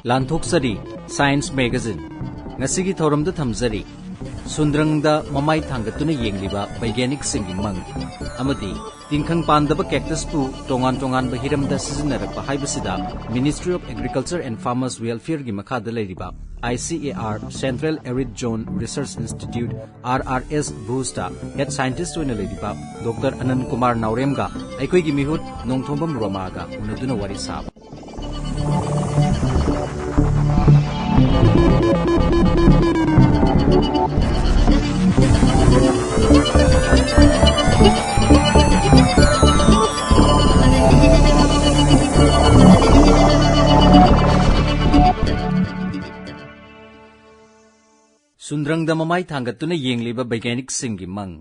Lanthokzari Science Magazine ngasigi thoramda thamjari Sundrangda mamai thangattuna yengliba beigyanic singi mang amadi Tingkhang pandaba Cactus pu tongan hiramda sijinnarakpa haibasida Ministry of Agriculture and Farmers Welfare gi makhada leiriba ICAR Central Arid Zone Research Institute RRS Bhuj ta head scientist oina leiriba Dr. Anandkumar Naorem ga aikoi gi mihut Nongthombam Roma ga unaduna wari sab Sundrangda mamai thangattuna yengliba beigyanic singi mang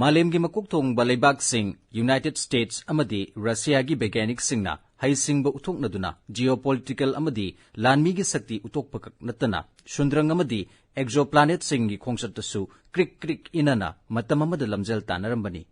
Malemgi makuk thongba leibak sing United States amadi Russia gi beigyanic singna haisingba uthoknaduna geopolitical amadi lanmi gi sakti utokpakak natana Sundrang amadi exoplanet singi khongsattasu krik inana matam amada lamjel tanarambani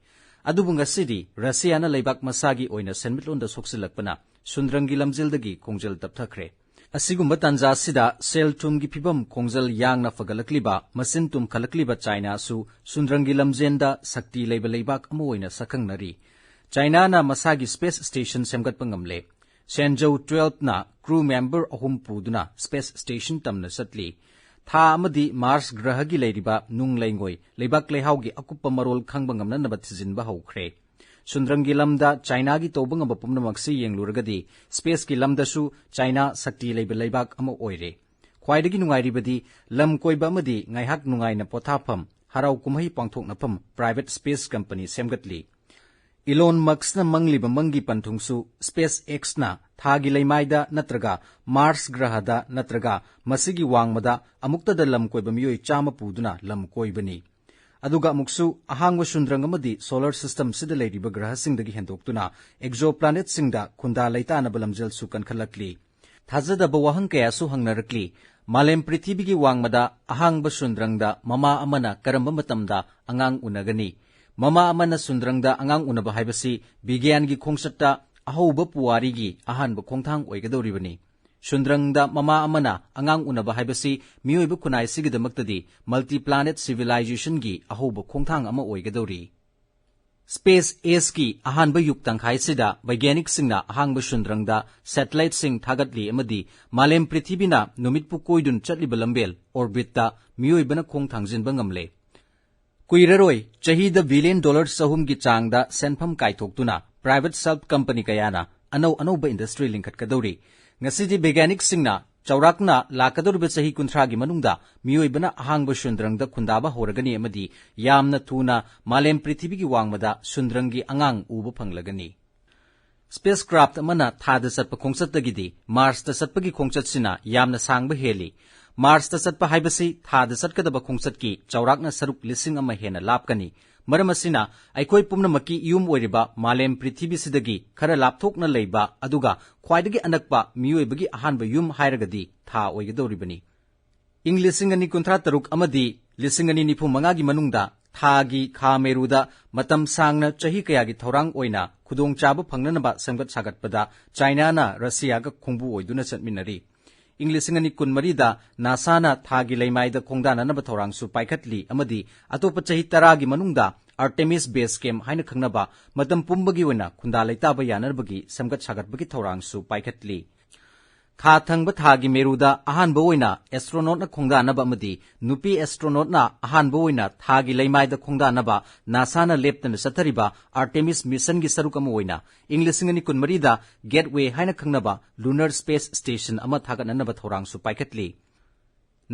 adubu ngasidi Russia na leibak masagi oina senmitlonda soksilakpana Sundrang gi lamjeldagi khongjal tapthakre Asigumba tanja sida sel tumgi pibam khongjal yangna fagalakliba masin tum khalakliba China su Sundrangi lamjenda sakti leiba leibak amoina sakangnari China na masagi space station semgatpa ngamle Shenzhou 12 na crew member ahum puduna space station tamna satli tha amadi Mars graha gi leiriba nung leingoi leibak lehaugi akuppa marol khangba ngamna nabat thijinba haukhre Sundrangi lamda China gi tobang aba pumnamaksi yengluragadi space ki lamda su China sakti leiba leibak ama oire khwaidagi nungairibadi lam koiba amadi ngaihak nungaina pothafam harau kumhai pangthoknapam private space company semgatli Elon Musk na mangliba mangi panthungsu SpaceX na thagi leimaida natraga Mars grahada natraga masigi wangmada amuktada lam koiba miyoi chama puduna lam koibani aduga muksu ahangwa Sundrang amadi solar system sida leiriba grahasingdagi hendoktuna exoplanet singda khunda leitana balamjel su kankhalakli thajadaba wahang kaya su hangnarakli malem prithibigi wangmada ahangba Sundrangda mama amana karamba matamda angang unagani mama amana Sundrangda angang unaba haibasi beigyanic khongsatta ahouba puwarigi ahanba khongthang oigadoribani Sundrangda mama amana angang unaba haibasi miyoiba kunai sigidamakdadi multi-planet civilization gi ahouba khongthang ama oigadori Space Ace ki ahanba yuktangkhai sida beigyanic singna ahangba Sundrangda satellite sing thagatli amadi malem prithibina numitpu koidun chatliba lambel orbit ta miyoibana khongthangjinba ngamle kuiraroi chahida $1 billion sahum gi changda senpham kaithoktuna private self company kayana anauba industry linkhatkadori ngasidi beigyanic singna chaurakna lakadorba chahi 30 gi manungda miyoibana ahangba Sundrangda khundaba horagani amadi yamna thuna malem prithibigi wangmada Sundrangi angang uba phanglagani spacecraft amana thada satpa khongsattagidi Mars ta satpagi khongsatsina yamna sangba heli Mars ta satpa haibasi thada satkadaba khongsatki chaurakna saruk lising ama hena lapkani maramasina aikoi pumnamaki yum oiriba malem prithibi sidagi khara lapthokna leiba aduga khwaidagi anakpa miyoibagi ahanba yum hairagadi tha oigadoribani English ani 13 amadi 1995 gi manungda thagi kha meruda matam sangna chahi kayagi thorang oina khudong chaba phangnanaba samgat sagatpada China na Russia ga khongbu oiduna chatminari English ani 13 da NASA na thagi leimaida khongdana naba thorang su paikhatli amadi atopa chahi 10 gi manungda Artemis base camp haina khangnaba matam pumbagi oina khunda leitaba yanarbagi samgat sagatbagi thorang su paikhatli kha thangba thagi meruda ahanba oina astronaut na khongdanaba amadi nupi astronaut na ahanba oina thagi leimaida khongdanaba NASA na leptana sathariba Artemis mission gi sarukama oina English ani 13 da gateway haina khangnaba lunar space station ama thagatnanaba thorang su paikhatli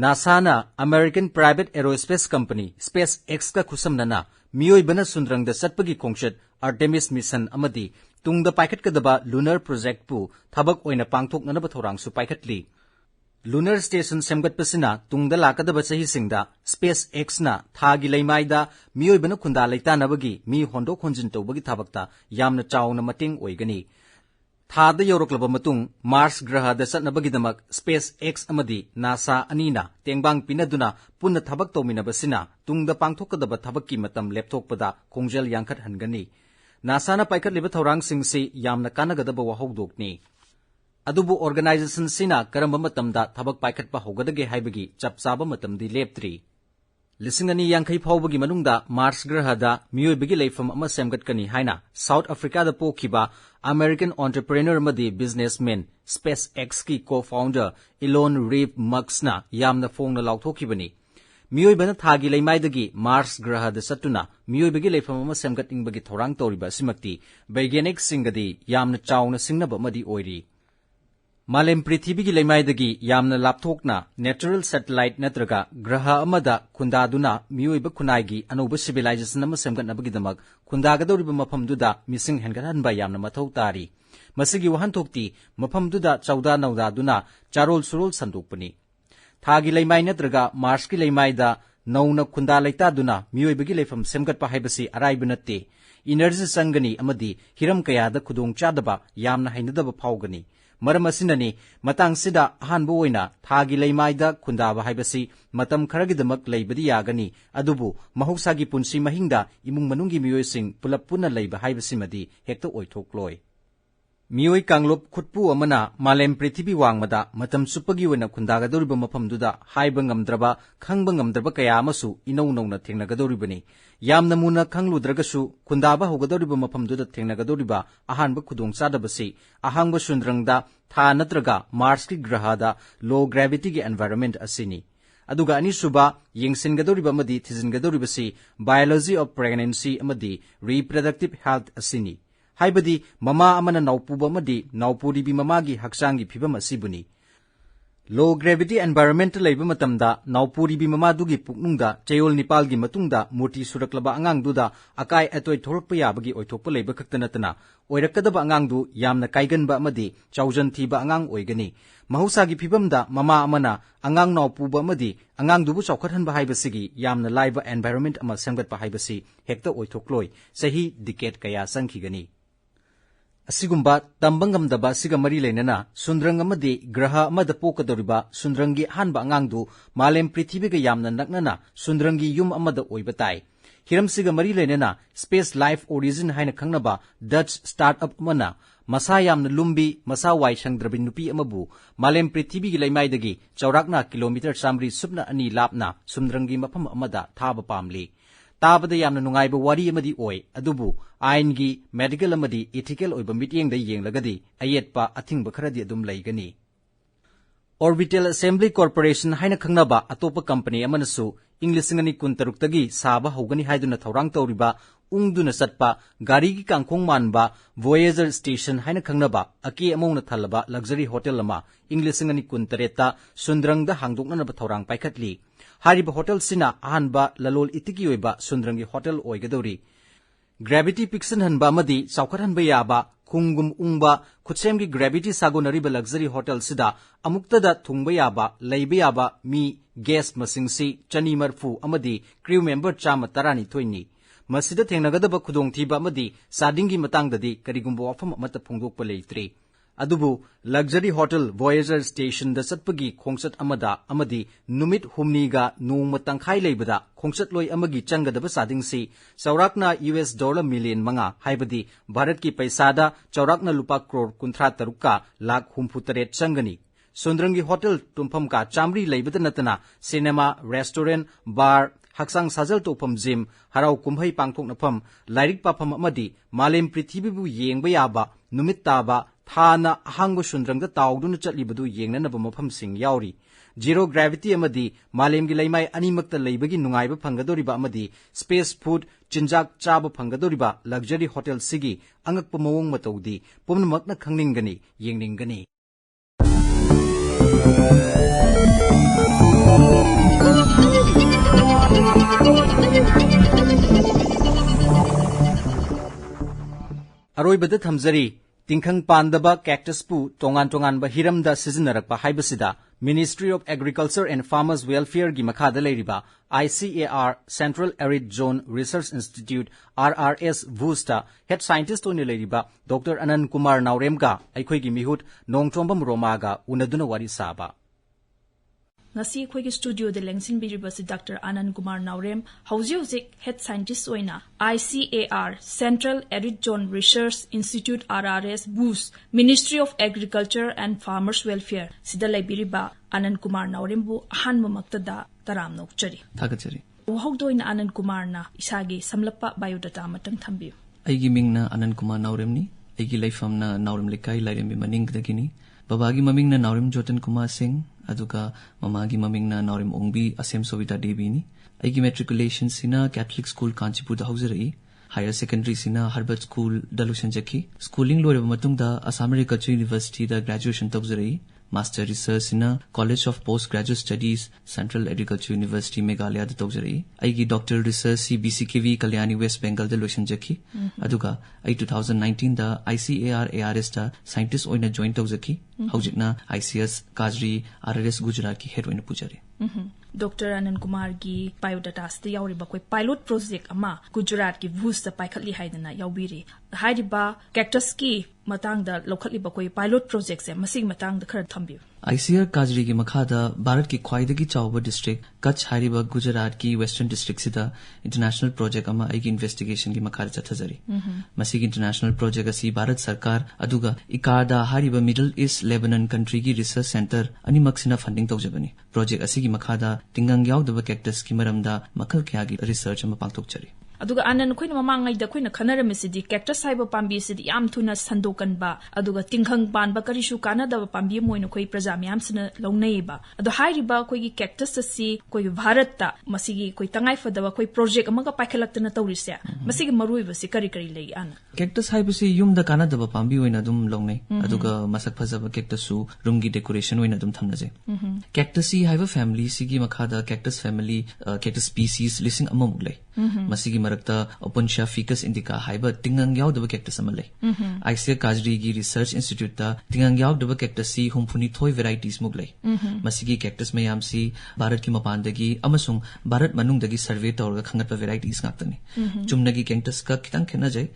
NASA na American private aerospace company SpaceX ka khusamnana miyoibana Sundrangda satpagi khongshat Artemis mission amadi tungda paikhatkadaba lunar project pu thabak oina pangthoknanaba thorang su paikhatli lunar station semgatpasina tungda lakadaba chahi singda SpaceX na thagi leimaida miyoibana khunda leitanabagi mi hondok honjin tawbagi thabakta yamna chawna mating oigani thada yoroklaba matung Mars graha da satnabagidamak SpaceX amadi NASA anina tengbang pinaduna punna thabak tawminabasina tungda pangthokadaba thabakki matam lepthokpada khongjal yangkhat hangani NASA na paikhat liba thorang singsi yamna kanagadaba wahogdokni Adubu organization sina karamba matamda thabak paikhatpa hogadage haibagi chapchaba matamdi leptri. Lisingani yankai phawbagi manungda Mars grahada miyoibagi leifam ama semgatkani haina South Africa da pokhiba American entrepreneur amadi businessman SpaceX ki co-founder Elon Musk na yamna phongna lauthokibani. Miyoibana thagi leimaidagi Mars grahada satuna miyoibagi leifam ama semgatingbagi thorang toriba simakti beigyanic singadi yamna chawna singnaba amadi oiri. Malem Prithibigi leimaidagi yamna lapthokna natural satellite natraga graha amada khundaduna miyoiba khunai anuba civilization ama semgatnabagidamak khundagadoriba mafamduda mising hengathanba yamna mathau tari. Masigi wahanthokti mafamduda chauda naudaduna charol surol sandokpani. Thagi leimai natraga Mars ki leimaida nauna khunda leitaduna miyoibagi leifam semgatpa haibasi araiba natte. Energy sangani amadi hiram kayada khudong chadaba yamna hainadaba phawgani. Maram asinani matang sida ahanba oina thagi leimaida khundaba haibasi matam kharagidamak leibadi yagani adubu mahoksagi punsi mahingda imung manungi miyoising pulap puna leiba haibasimadi hekta oithokloi. Miyoi kanglop khutpu amana malem prithibi wangmada matam supagi oina khundagadoriba mafamduda haiba ngamdraba khangba ngamdraba kaya amasu inau nauna thengnagadoribani. Yamna muna khangludragasu khundaba hogadoriba mafamduda thengnagadoriba ahanba khudongchadabasi ahangba Sundrangda tha natraga Mars ki grahada low gravity ki environment asini. Aduga anisuba yengsingadoriba amadi thizingadoribasi biology of pregnancy amadi reproductive health asini. Haibadi mama amana naupuba amadi naupuribi mamagi haksangi phibam asibuni. Low gravity environment leiba matamda naupuribi mamadugi puknungda chayol nipalgi matungda murti suraklaba angangduda akai atoi thorokpa yabagi oithokpa leiba khaktanatana oirakadaba angangdu yamna kaiganba amadi chaujantiba angang oigani. Mahusagi phibamda mama amana angang naupuba amadi angangdubu chaukhathanba haibasigi yamna laiba environment ama semgatpa haibasi hekta oithokloi sahi decade kaya sangkhigani. Asigumba tambangamdaba siga mari leinana Sundrang amadi graha amada pokadoriba Sundrangi hanba angangdu malem prithibiga yamna naknana Sundrangi yum amada oibatai. Hiram siga mari leinana Space Life Origin haina khangnaba Dutch startup amana masa yamna lumbi masa wai sangdrabi nupi amabu malem prithibiga leimaidagi chaurakna kilometer samri subna ani lapna Sundrangi mafam amada thaba pamli. Tabada yamna nungaiba wari amadi oi adubu aingi medical amadi ethical oiba mityengda yenglagadi ayetpa athingba kharadi adum leigani. Orbital Assembly Corporation haina khangnaba atopa company amanasu Englishingani kuntaruktagi saba hogani haiduna thorang tawriba ungduna satpa gari gi kangkhong manba Voyager Station haina khangnaba aki amongna thalaba luxury hotel ama Englishingani kuntareta Sundrangda hangdoknana ba thorang paikhatli. Hariba hotel sina ahanba lalol itiki oiba Sundrangi hotel oigadori. Gravity Pixen hanba amadi chaukhathanba yaba khungum ungba khutsemgi gravity sagonariba luxury hotel sida amuktada thungba yaba leiba yaba mi guest masingsi chani marfu amadi crew member chama tarani thoini. Masida thengnagadaba khudongthiba amadi sadingi matangdadi karigumba wafam amata phongdokpa leitri. Adubu luxury hotel Voyager Station da satpagi khongsat amada amadi numit humniga nungma tangkhai leibada khongsat loi amagi changadaba sadingsi chaurakna $1 million manga haibadi Bharat ki paisada chaurakna lupa crore 63 lakh humphutaret changani. Sundrangi hotel tumpham ka chamri leibada natana cinema restaurant bar haksang sajal topam gym harau kumhai pangthoknafam lairik papam amadi malem prithibibu yengba yaba numit taba thana ahangba Sundrangda tawduna chatlibadu yengnanaba mafamsing yauri. Zero gravity amadi malemgi leimai animakta leibagi nungaiba phangadoriba amadi space food chinjak chaba phangadoriba luxury hotel sigi angakpa mawong matawdi pumnamakna khangninggani yengningani. Aroibada thamjari Tingkhang pandaba Cactus pu tonganba hiramda sijinnarakpa haibasida Ministry of Agriculture and Farmers Welfare gi makhada leiriba ICAR Central Arid Zone Research Institute RRS Bhuj head scientist oni leiriba Dr. Anandkumar Naorem ga aikhoi gi mihut Nongthombam Roma ga unaduna wari saba. ngasi khoi gi studio de lengsin biribasi Dr. Anandkumar Naorem hauzik head scientist oina ICAR Central Arid Zone Research Institute RRS Bhuj Ministry of Agriculture and Farmers Welfare sida laibiriba Anandkumar Naorem bu ahanma maktada taram nokchari thagachari uhogdoina Anandkumar na isagi samlapa biodata matang thambiu aigi mingna Anandkumar Naorem ni aigi laifamna Naorem lekai lairembi maning dagini babagi mamingna Naorem Jotan Kumar Singh aduga mamagi mamingna Naorem Ongbi Asem Sovita Devi ni aigi matriculation sina Catholic School Kanchipur da hauzarai higher secondary sina Harvard School Dalushan Jaki schooling loreba matungda Assam Agriculture University da graduation tawzarai Master Research in College of Postgraduate Studies, Central Agriculture University, Meghalaya da tawzarai. Aigi Doctoral Research CBCKV Kalyani West Bengal da loishanjaki. Aduga ai 2019 da ICAR ARS da scientist oina join tawzaki. Haujikna ICS Kajri RRS Gujarat ki head oina pujari. Dr. Anandkumar gi biodata sta yauriba koi pilot project ama Gujarat ki Bhuj da paikhatli haidana yaubiri. Haidiba Cactus ki matang da lokhatliba koi pilot project se masing matang da khara thambiu. ICAR Kajri ki makhada Bharat ki khwaidagi chawba district Kutch hariba Gujarat ki Western district sida international project ama aigi investigation ki makhada chathajari. Masigi international project asi Bharat Sarkar aduga ICAR da hariba Middle East Lebanon country ki research center animak sina funding tawjabani. Project asi ki makhada Tingkhang yaudaba cactus ki maramda makhal kya gi research ama pangthokchari. Aduga anan khoina mamangai da khoina khanaramisidi cactus haiba pambi sidi yam thuna sandokanba aduga Tingkhang banba karishu kana da pambi moina khoi praja myam sina longneiba adu hairiba khoi gi cactus asi khoi Bharat ta masigi khoi tangai fadaba khoi project amaga paikhalakta na tawrise masigi maruiba si kari kari lei ana cactus haiba si yum da kana da pambi oina dum longnei aduga masak phajaba cactus su room gi decoration oina dum thamnaje cactus si haiba family sigi makhada cactus family cactus species lising amamuk lei masigi marakta Opuntia ficus indica haiba Tingkhang yaudaba cactus ama lei ICAR Kajri gi research institute ta Tingkhang yaudaba cactus si humphuni thoi varieties muk lei masigi cactus mayam si Bharat ki mapandagi amasung Bharat manungdagi survey tawrga khangatpa varieties ngaktani chumnagi cactus ka kitang khena jai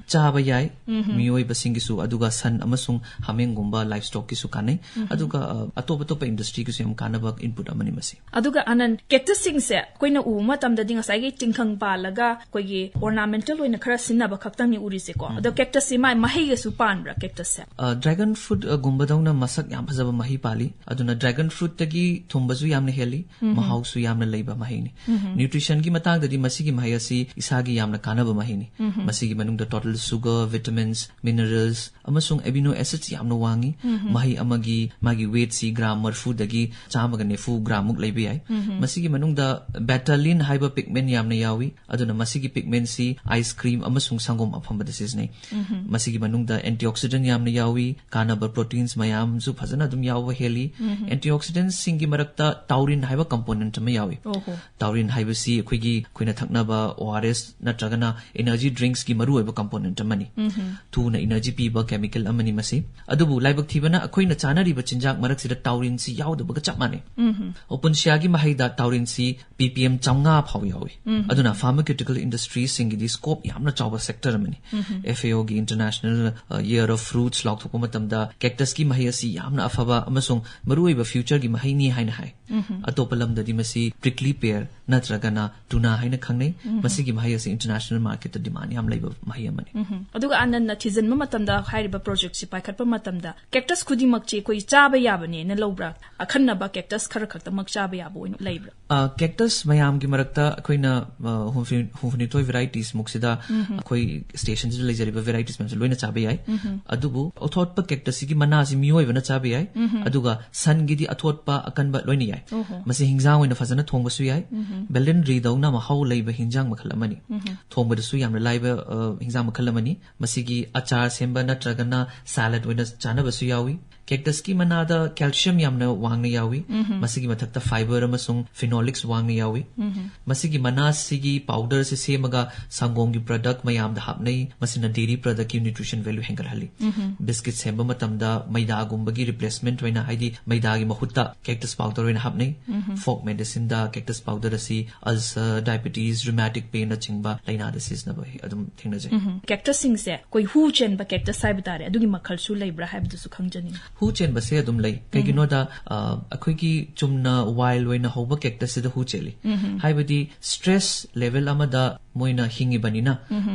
chaba yai mioi basing gi su aduga san amasung hameng gumba livestock ki su kanai aduga atop atop industry ki su yam kanaba input amani masi aduga anan cactus sing se koina u matamda dinga sai gi Tingkhang palaga koigi ornamental oina khara sinaba khaktang ni urise ko ado cactus si mai mahi ge su panbra cactus se dragon fruit gumbadawna masak yam phajaba mahi pali aduna dragon fruit tagi thumbasu yamna heli mahau su yamna leiba mahi ni nutrition gi matang dadi masigi mahi asi isagi yamna kanaba mahi ni masigi manung da total sugar vitamins minerals amasung amino acids yamna wangi mahi amagi magi weight si gram marfu dagi chamaga nefu gram muk leibi ai masigi manung da betalain haiba pigment yamna yawi aduna masigi pigment si ice cream amasung sangom afamba disease nei masigi manungda antioxidant yamna yawi kanaba proteins mayam zu phajana dum yawa heli antioxidants singi marakta taurin haiba component ma yawi taurin haiba si khoigi khoina thaknaba ORS natragana energy drinks ki maru haiba component mani tu na energy piba chemical amani masi adubu laibak thibana khoina chanari ba chinjak marak sida taurin si yawda ba chap mane open shagi mahaida taurin si ppm chamnga phaw yawi aduna pharmaceutical industry singi di scope yamna chawba sector amani FAO gi international year of fruits lok thokpa matamda cactus ki mahi asi yamna afaba amasung marui ba future gi mahi ni haina hai atopalam da di masi prickly pear natragana tuna haina khangnei masi gi mahi asi international market da demand yam leiba mahi amani aduga anan na thizan matamda hairiba project si paikhatpa matamda cactus khudi makche koi chaba yabane na lobra akhanna ba cactus khara khakta mak chaba yabo oin leibra cactus mayam gi marakta koina humfuni varieties muksida koi stations le jariba varieties man loina chabe yai adubu athot pa cactus gi mana si mioi bana chabe yai aduga san gi di athot pa akan ba loina yai masi hingjang oina fazana thongba su yai belden ri dauna ma how leiba hingjang makhalamani thongba da su yamna laiba hingjang makhalamani masi gi achar semba natragana salad oina chana ba su yawi cactus ki manada calcium yamna wangna yawi masigi mathakta fiber amasung phenolics wangna yawi masigi mana sigi powder se semaga sangom gi product mayam da hapnai masina dairy product ki nutrition value hengal hali biscuit semba matamda maida gumba gi replacement waina haidi maida gi mahutta cactus powder waina hapnai folk medicine da cactus powder asi ulcer diabetes rheumatic pain na chingba laina da sis na bai adum thingna jai cactus sing se koi hu chen ba cactus sai bitare adugi makhal su leibra haibdu su khangjani hu chen ba se adum lai kaigino da akhoi ki chumna wild oina hoba cactus se da hu cheli haibadi stress level amada moina hingi banina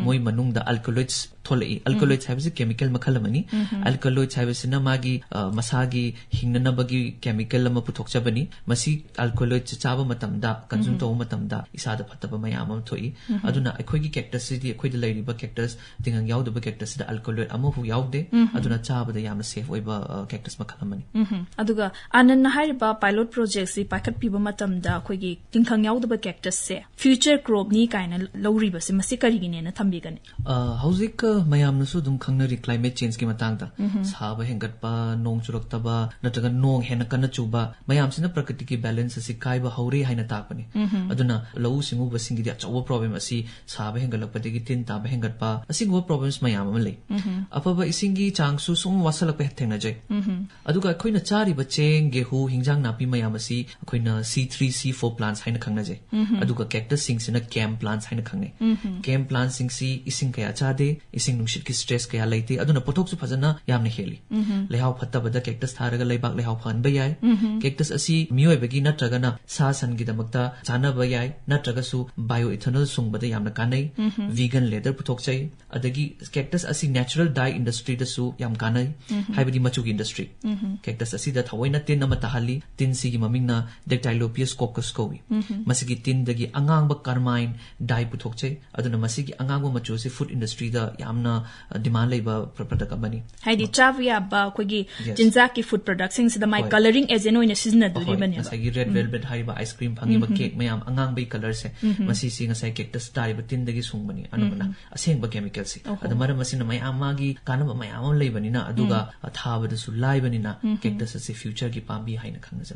moi manung da alkaloids tholei alkaloids haibse chemical makhala mani alkaloids haibse na magi masagi hingna bagi chemical ama puthokcha bani masi alkaloids chaba matamda consume to matamda isada phataba mayam am thoi aduna akhoi gi cactus di akhoi da lairi ba cactus tingang yaw da cactus da alkaloid ama hu yawde aduna chaba da yamna safe oiba cactus makhala mani aduga anan hariba pilot project si pakat piba matamda akhoi gi tingkhang yaw da cactus se future crop ni kaina lawriba se masi karigine na thambigani hauzik mayam nasu dum khangnari climate change ki matang da saba hengatpa nong churakta nataga nong hena kana chuba mayam sina prakriti ki balance asi kaiba haure haina takpani aduna lau singu ba singi dia chawa problem asi saba hengalakpa degi tin ta ba hengatpa asingu problems mayam am lei apaba isingi changsu sum wasalakpa thengna jai aduga khoina chari ba cheng gehu hingjang napi mayam asi khoina C3 C4 plants haina khangna jai aduga cactus sing sina cam plants haina khangne cam plants sing si ising kaya chade ising nungshit ki stress kaya leite aduna pothok su phajana yamna heli lehaw phattaba da cactus tharaga leibak lehaw phan ba yai cactus asi mioi bagi natraga na sa san gi damakta chana ba yai natraga su bioethanol sungba da yamna kanai vegan leather puthok chai adagi cactus asi natural dye industry da su yam kanai haibadi machu gi industry cactus asi da thawaina tin na matahali tin si gi maming na Dactylopius coccus kowi masigi tin dagi angang ba carmine dye puthok chai aduna masigi angang ba machu si food industry da yamna demand leiba product amani haidi chavia ba kogi jinja ki food products sing da my coloring agent oina season duri bani masigi red velvet haiba ice cream phangi ba cake mayam angang bai color se masi si ngasai cactus dye ba tin dagi sungbani anubana aseng ba chemical se adamara masina may amagi kanaba may amam leibani na aduga thaba da su laibani na cactus se future ki pambi haina khangza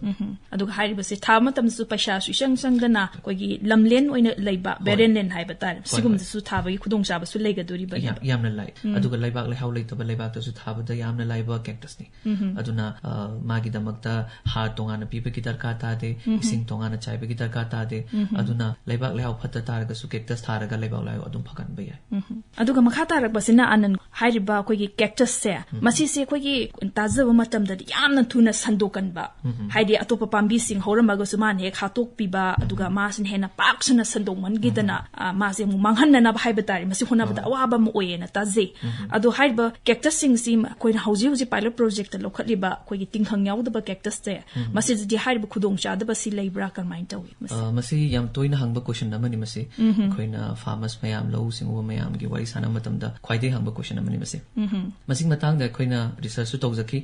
aduga hairi ba se thama tam su paisha su sang dana kogi lamlen oina leiba berenlen haiba tar sigum su thaba ki khudong chaba su leiga duri bani yamna lai aduga leibak lehaw leitaba leibak ta su thaba da yamna laiba cactus ni aduna magi damakta ha tongana pipa ki darkar ta de ising tongana chaiba ki darkar ta de aduna leibak lehaw phatta taraga su cactus tharaga leibak lai adum phakan ba yai aduga makha tarak basina anan hairiba kogi cactus se masi se kogi tajaba matam da yamna thuna sandokan ba haidi atopa pambi sing horamaga su man he khatok piba aduga masin hena paksana sandongman gidana mase mu manghanna na haiba tari masi hona ba awaba mu oyena taze adu haiba cactus sing si koina hauji pilot project lokhatliba kogi tingkhang yaudaba cactus se masi di haiba khudong chadaba si leibra karmain tawi masi yam toina hangba question amani masi koina farmers mayam lau singu mayam gi wari sana matamda khwaide hangba question amani masi masi matang da koina research su tawjaki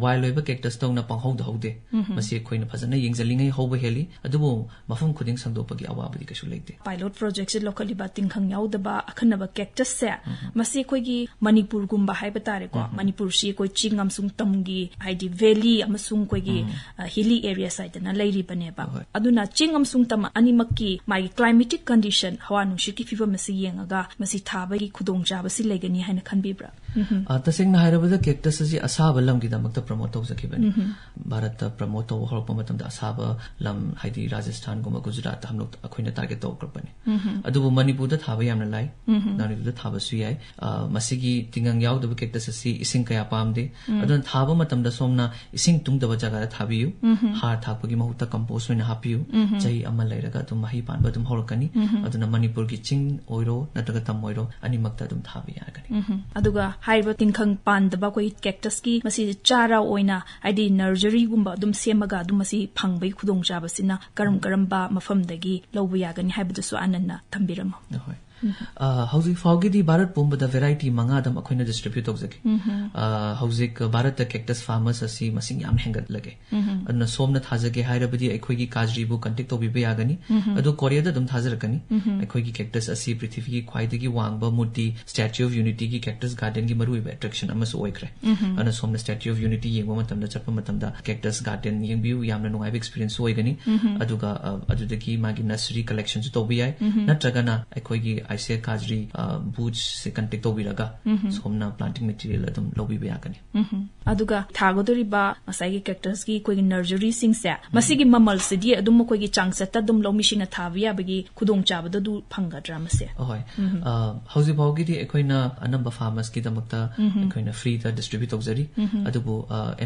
wild loiba cactus tawna panghau da haude masi koina phajana yengjalingai hoba heli adubo mafam khuding sangdopagi awabadi kashu leite pilot project se lokhatliba tingkhang yaudaba akhanaba cactus se masi koigi manipur gumba haiba tare ko manipur si koi chingam sung tamgi haidi valley amasung koigi hilly area side na lairi bane ba aduna chingam sung tam animakki mai climatic condition hawa nushit ki fiva masi yengaga masi thaba gi khudong jaba si legani haina khanbibra tasing na hairabada cactus asi asaba lam gi damakta promote tawjaki bani bharat ta promote taw horpa matam da asaba lam haidi rajasthan guma gujarat hamlok akhoina target taw krapani adubu manipur da thaba yamna lai nanipur da thaba su yai masigi tingang yaudaba cactus asi ising kaya pamde adun thaba matam da somna ising tungdaba jaga da thabiyu har thakpagi mahuta compost oina hapiyu chai amal lairaga dum mahi panba dum horkani aduna manipur gi ching oiro nataga tam oiro animakta dum thabi yaragani aduga haiba tingkhang pandaba koi cactus ki masi chara oina aidi nursery gumba dum semaga dum masi phangbai khudong jaba sina karam ba mafam dagi lobu yagani haiba su ananna tambiram hauzik fawgidi bharat pumbada variety mangadam akhoina distribute tawjaki hauzik bharat ta cactus farmers asi masing yam hengat lage adna somna thajage hairabadi aikhoigi kajri bu contact to bibe yagani adu korea da dum thajarakani aikhoigi cactus asi prithvi gi khwaidagi wangba murti statue of unity gi cactus garden gi maru attraction amasu oikre ana somna statue of unity yengba matamda chappa matamda cactus garden yengbiu yamna nungai experience oigani aduga adudagi magi nursery collection to bi ai natragana aikhoigi ICAR Kajri Bhuj se contact tobiraga somna planting material adum lobi bayakani aduga thagodoriba masai cactus ki koi nursery sing se masigi mamal sidi adum koi gi changset adum lomi sina thabiya bagi khudong chabada du phangadra mase ahoy hauji bawgi di ekoina anamba farmers ki damakta ekoina free da distribute tawjari adubu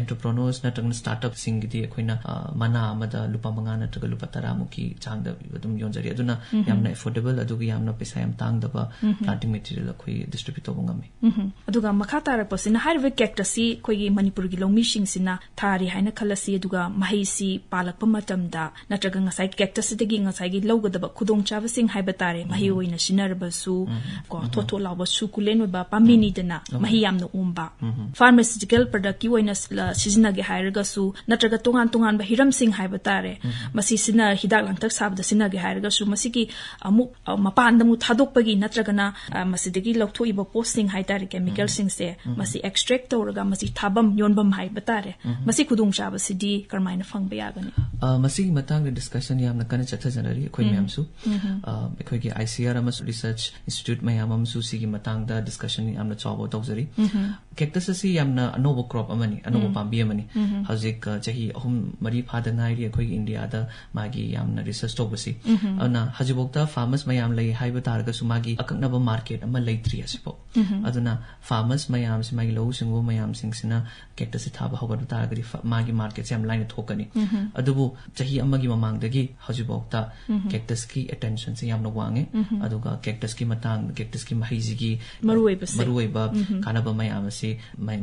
entrepreneurs na tang startup sing di ekoina mana amada lupa manga na taga lupa tara muki changda adum yonjari aduna yamna affordable aduga yamna pesa yam tangdaba planting material khoi distribute tawngami aduga makha tarak pasina harve cactus si khoi gi manipur gi lomi sing sina thari haina khalasi aduga mahi si palakpa matamda natraga ngasai cactus degi ngasai gi logadaba khudong chaba sing haiba tare mahi oina sinarba su ko thotho lawa sukulen ba pamini dana mahi yamna umba pharmaceutical product ki oina sijina ge hairaga su natraga tongan tongan ba hiram sing haiba tare masi sina hidak langtak sabda sina ge hairaga su masiki amu mapan damu thadok pagi natraga na masidegi lokthoi ba posting haitare chemical sing se masi extract tawraga masi thabam yonbam haiba tare masi khudung chaba sidi karmaina phangba yagani masi matang discussion yamna kana chatha janari khoi myam su khoi gi ICAR Amas Research Institute mayam amsu sigi matang da discussion yamna chawbo tawjari cactus asi yamna anobo crop amani anobo pambi amani hauzik chahi ahum mari phada ngai khoi India da magi yamna research tawbasi ana hajibokta farmers mayam lai haiba targa su magi akaknaba market ama leitri asipo aduna farmers mayam si magi low singbo mayam singsina cactus thaba hawar targari magi market yam line thokani adubu chahi amagi mamangdagi hajibokta cactus ki attention se yamna wange aduga cactus ki matang cactus ki mahijigi maruiba kanaba mayam si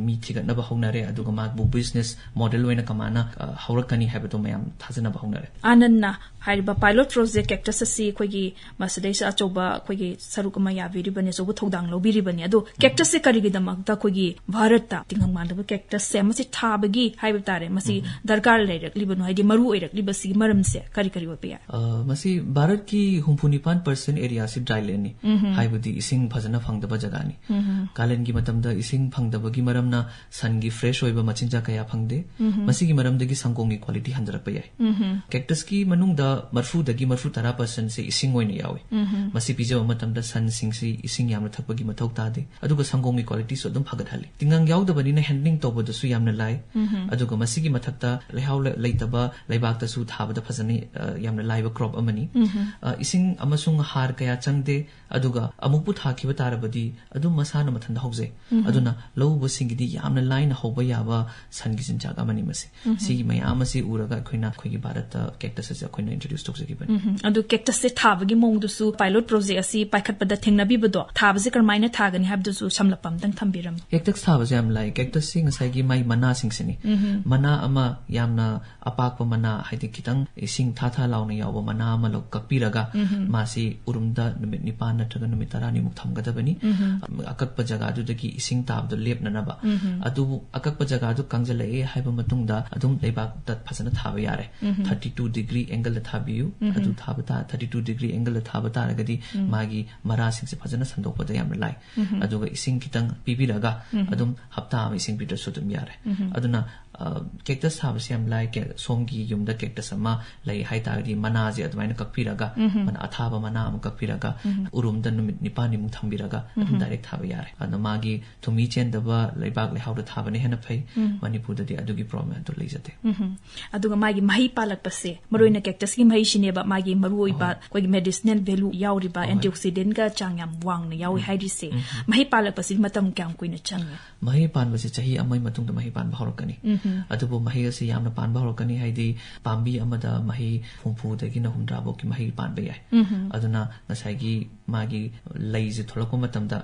mi thigatnaba hawnare aduga magbu business model wena kamana hawrakani habato mayam thajanaba hawnare ananna haiba pilot project cactus asi khoigi masadai sa achoba khoigi sarukama yabiribani sobu thodang lobiribani ado cactus se karigidamak ta khoigi bharat ta tinghang mandaba cactus se masi thabagi haiba tare masi darkar leirak libanu haidi maru oirak libasi maram se kari kari wapya masi bharat ki 95% area si dryland ni haibudi ising phajana phangdaba jaga ni kalen gi matamda ising phangdabagi maramna sun gi fresh oiba machinja kaya phangde masi gi maramdagi sangkong gi quality hanjarakpa yai cactus ki manungda marfu dagi marfu 10% se ising oina yawe masi pijaba matamda sun singsi ising yamna thakpagi mathau tade aduga sangkong gi quality so dum phagat hali tingang yaudabani na handling tawbada su yamna lai aduga masi gi mathakta lehaw leitaba leibak ta su thabada phajani yamna laiba crop amani ising amasung har kaya changde aduga amukpu thakiba tarabadi adum masana mathanda hauze aduna lowbo singidi yamna line hoba yaba sun gi jinjag amani masi si mayam asi uraga khoina khoigi bharat cactus ase khoina introduce tokjagi bani adu cactus se thabagi mongdu su pilot project asi paikhatpada thengnabi bado thabase karmaina thagani habdu su samlapam dang thambiram cactus thabase yam lai cactus sing asai gi mai mana sing sini mana ama yamna apakpa mana haidi kitang ising tha launa yawa mana ama lok kakpiraga masi urumda numit nipan natraga numit 10 muk thamgadabani akakpa jaga du dagi ising tabdu lepnanaba adu akakpa jaga du kangjale haiba matungda adum leibak tat phasana thaba yare 32 degree angle thabiyu adu thabata 32 degree angle thabata ragadi magi mara sing se phasana sandokpada yam lai aduga ising kitang pibiraga adum hapta am ising bitter sudum yare aduna cactus thabase yam lai ke somgi yumda cactus ama lai haitagdi mana je admaina kakpiraga mana athaba mana am kakpiraga urumda numit nipani mu thambiraga adum direct thaba yare adu magi thumi chendaba leibak le hawda thabane hena phai manipur da di adugi problem to leijate aduga magi mahi palak pase maroina cactus gi mahi shineba magi maruiba koi medicinal value yauriba antioxidant ga changyam wangna yawi haidi se mahi palak pase matam kyam koina changa mahi pan base chahi amai matung da mahi pan bhaurokani adubu mahi ase yamna pan bhaurokani haidi pambi amada mahi phumpu dagi na humdra bo ki mahi pan be yai aduna ngasai gi magi leije tholakpa matamda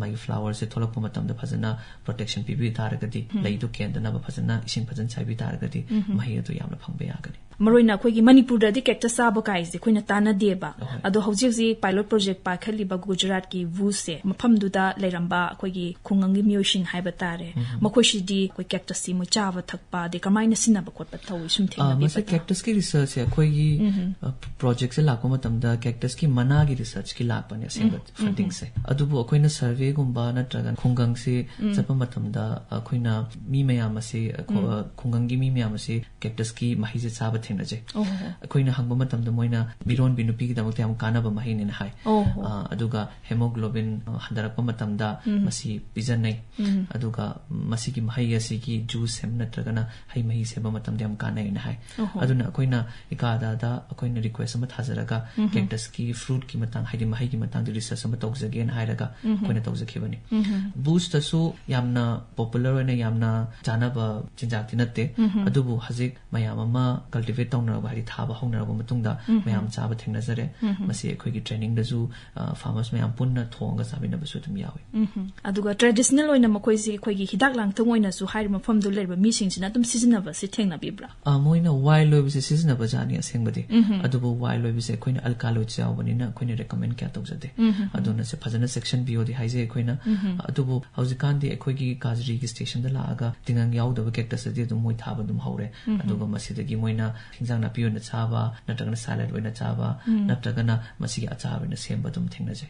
magi flower se tholakpa matamda phajana protection pibi taragadi leidu kendana ba phajana ising phajan chaibi taragadi mahi adu yamna phangbe yagani maroina khoigi manipur da di cactus saba kai se khoina tana deba ado hauji pilot project pa khali ba Gujarat ki Bhuj se mafam du da leiramba khoigi khungangi myoshing haiba tare makhoi shidi khoi cactus si mu chawa thakpa de kamaina sinna ba khotpa thawi sum thengna bi cactus ki research ya khoigi project se lakoma tamda cactus ki mana gi research ki lakpani asenga funding se adubu akoina survey gumba natraga khungang se chapa matamda akoina mi mayam ase khungang gi mi mayam ase cactus ki mahi se chaba thengna je akoina hangba matamda moina biron binupi gi damak yam kana ba mahi ne hai aduga hemoglobin handarakpa matamda masi pijanai aduga masi ki mahi ase ki juice sem natraga na hai mahi se ba matamda yam kana ne hai aduna akoina ikada da akoina request ama thajaraga cactus ki fruit ki matang haidi mahi ki matang di research ama tawjage na hairaga akoina tawjakhibani Bhuj tasu yamna popular oina yamna janaba chinjak ti natte adubu hajik mayam ama cultivate tawna ba hari thaba hongna ba matungda mayam chaba thengnajare masi akhoi gi training da ju farmers mayam punna thonga sabina ba su tum yawi aduga traditional oina makoi si khoi gi hidak lang thong oina su hairi mafam du lerba mi sing sina tum seasonaba si thengna bibra moina wild lob se seasonaba jani asengbadi adubu wild lob se khoina alkalo chawbani na khoina recommend kya tawjade aduna se phajana section bio di haije khoina adubu haujikan di akhoi gi kajri gi station da laaga tingang yaudaba cactus adi dum moi thaba dum haure aduga masidagi moina hingjang na piyo na chaba natragana salad oina chaba natragana masigi achar oina semba dum thengnaje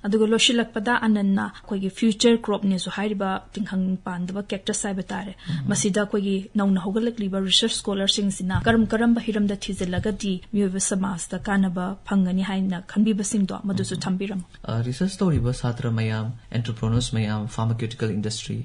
aduga loshilakpada ananna khoi gi future crop ne su hairiba tingkhang pandaba cactus sai batare masida khoi gi nauna hogalakliba research scholar sing sina karam ba hiramda thizelaga di miyoba samaj da kanaba phangani haina khanbiba sing do madu su thambiram research story ba satra mayam entrepreneurs mayam pharmaceutical industry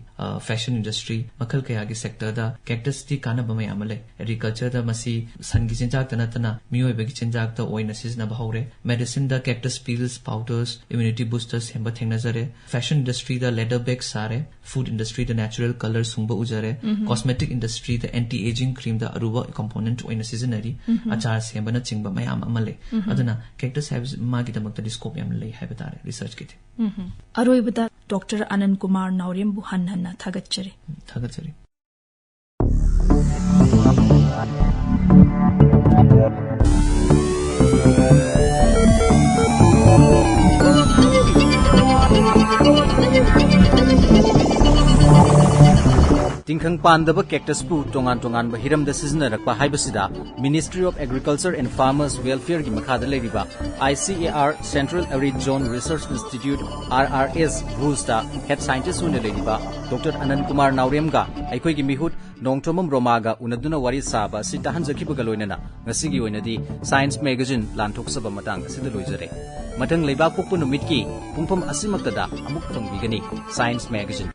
fashion industry makal kaya gi sector da cactus ti kanaba mayam le agriculture da masi san gi chinjak tana miyoba gi chinjak da oina sizna ba hore medicine da cactus peels powders immunity boosters hemba thengnajare fashion industry da leather bags sare food industry da natural colors sungba ujare cosmetic industry da anti aging cream da aruba component oina seasonary achar semba na chingba mayam amale aduna cactus has magi damakta scope yam lei haibetare research kiti aroibada Dr. Anandkumar Naorem bu hanna thagachare Tingkhang pandaba cactus pu tongan ba hiramda sijinnarakpa haibasida Ministry of Agriculture and Farmers Welfare gi makhada leiriba ICAR Central Arid Zone Research Institute RRS Bhuj da head scientist une leiriba Dr. Anandkumar Naorem ga aikoi gi mihut Nongthombam Roma ga unaduna wari saba si tahanjakhiba ga loinana ngasigi oinadi Science Magazine lanthok saba matang asida loijare mathang leibak pokpu numit ki pungpham asimakta da amuk pangbigani Science Magazine